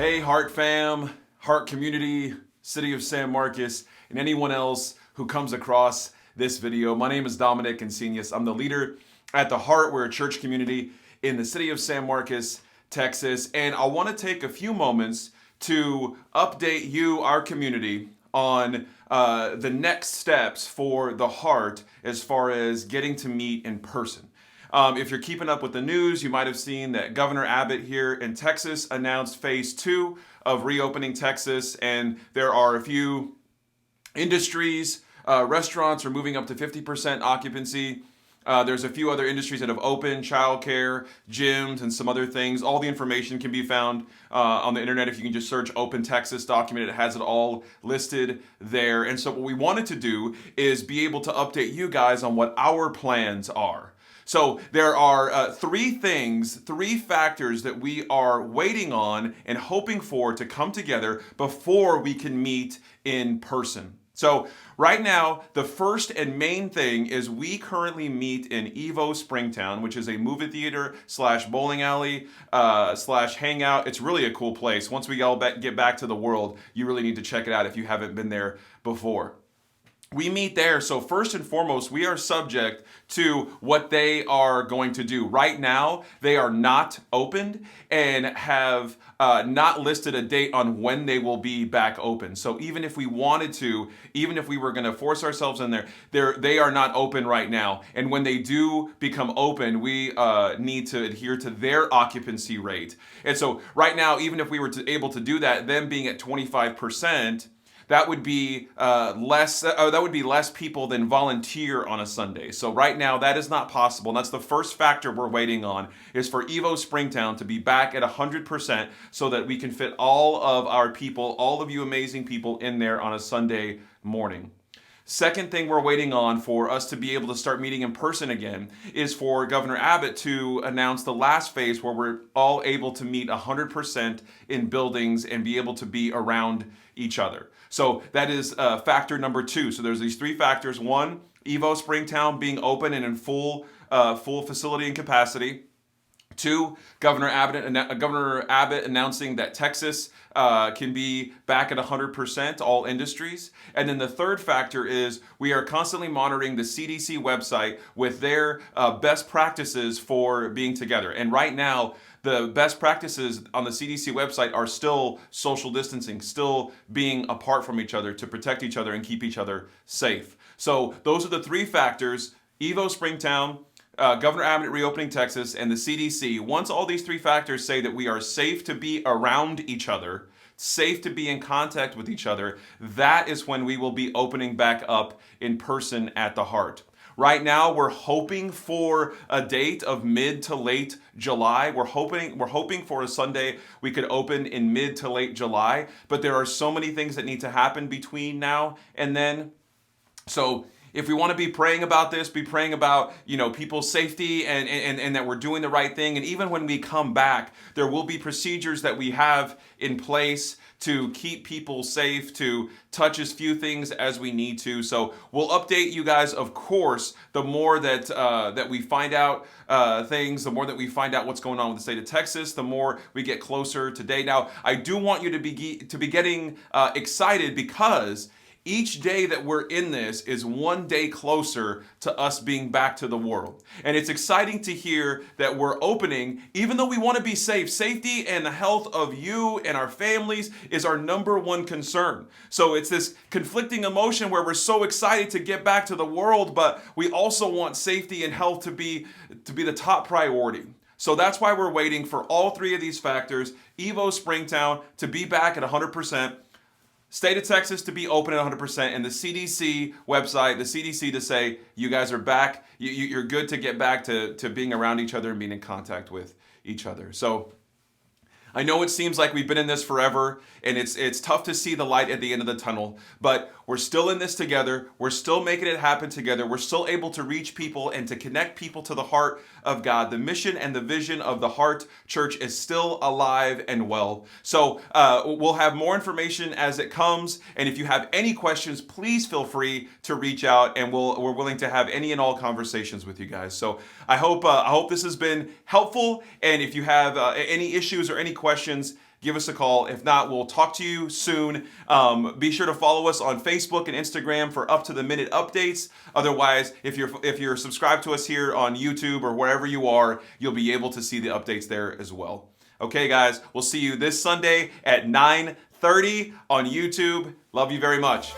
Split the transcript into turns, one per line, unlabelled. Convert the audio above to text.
Hey, Heart fam, Heart community, City of San Marcos, and anyone else who comes across this video. My name is Dominic Insenius. I'm the leader at the Heart. We're a church community in the City of San Marcos, Texas. And I want to take a few moments to update you, our community, on the next steps for the Heart as far as getting to meet in person. If you're keeping up with the news, you might have seen that Governor Abbott here in Texas announced phase 2 of reopening Texas, and there are a few industries, restaurants are moving up to 50% occupancy. There's a few other industries that have opened, childcare, gyms, and some other things. All the information can be found on the internet. If you can just search Open Texas document, it has it all listed there. And so what we wanted to do is be able to update you guys on what our plans are. So there are three factors that we are waiting on and hoping for to come together before we can meet in person. So right now, the first and main thing is we currently meet in EVO Springtown, which is a movie theater / bowling alley / hangout. It's really a cool place. Once we all get back to the world, you really need to check it out if you haven't been there before. We meet there, so first and foremost, we are subject to what they are going to do. Right now, they are not opened and have not listed a date on when they will be back open. So even if we wanted to, even if we were going to force ourselves in there, they are not open right now. And when they do become open, we need to adhere to their occupancy rate. And so right now, even if we were able to do that, them being at 25%, that would be less people than volunteer on a Sunday. So right now that is not possible. And that's the first factor we're waiting on, is for EVO Springtown to be back at 100% so that we can fit all of our people, all of you amazing people in there on a Sunday morning. Second thing we're waiting on for us to be able to start meeting in person again is for Governor Abbott to announce the last phase where we're all able to meet 100% in buildings and be able to be around each other. So that is factor number 2. So there's these 3 factors. 1, EVO Springtown being open and in full facility and capacity. 2, Governor Abbott announcing that Texas can be back at 100%, all industries. And then the third factor is we are constantly monitoring the CDC website with their best practices for being together. And right now, the best practices on the CDC website are still social distancing, still being apart from each other to protect each other and keep each other safe. So those are the 3 factors: EVO Springtown, Governor Abbott reopening Texas, and the CDC. Once all these 3 factors say that we are safe to be around each other, safe to be in contact with each other, that is when we will be opening back up in person at the Heart. Right now, we're hoping for a date of mid to late July. We're hoping for a Sunday we could open in mid to late July, but there are so many things that need to happen between now and then. So if we want to be praying about this, be praying about, people's safety and that we're doing the right thing. And even when we come back, there will be procedures that we have in place to keep people safe, to touch as few things as we need to. So we'll update you guys, of course, the more that we find out things, the more that we find out what's going on with the state of Texas, the more we get closer to day. Now, I do want you to be getting excited, because each day that we're in this is one day closer to us being back to the world. And it's exciting to hear that we're opening, even though we want to be safe. Safety and the health of you and our families is our number one concern. So it's this conflicting emotion where we're so excited to get back to the world, but we also want safety and health to be the top priority. So that's why we're waiting for all 3 of these factors: EVO Springtown to be back at 100%, State of Texas to be open at 100%, and the CDC website, the CDC to say, you guys are back, you're good to get back to being around each other and being in contact with each other. So I know it seems like we've been in this forever, and it's tough to see the light at the end of the tunnel, but we're still in this together. We're still making it happen together. We're still able to reach people and to connect people to the heart of God. The mission and the vision of the Heart Church is still alive and well. So we'll have more information as it comes, and if you have any questions, please feel free to reach out, and we're willing to have any and all conversations with you guys. So I hope this has been helpful, and if you have any issues or any questions, give us a call. If not, we'll talk to you soon. Be sure to follow us on Facebook and Instagram for up-to-the-minute updates. Otherwise, if you're subscribed to us here on YouTube or wherever you are, you'll be able to see the updates there as well. Okay, guys, we'll see you this Sunday at 9:30 on YouTube. Love you very much.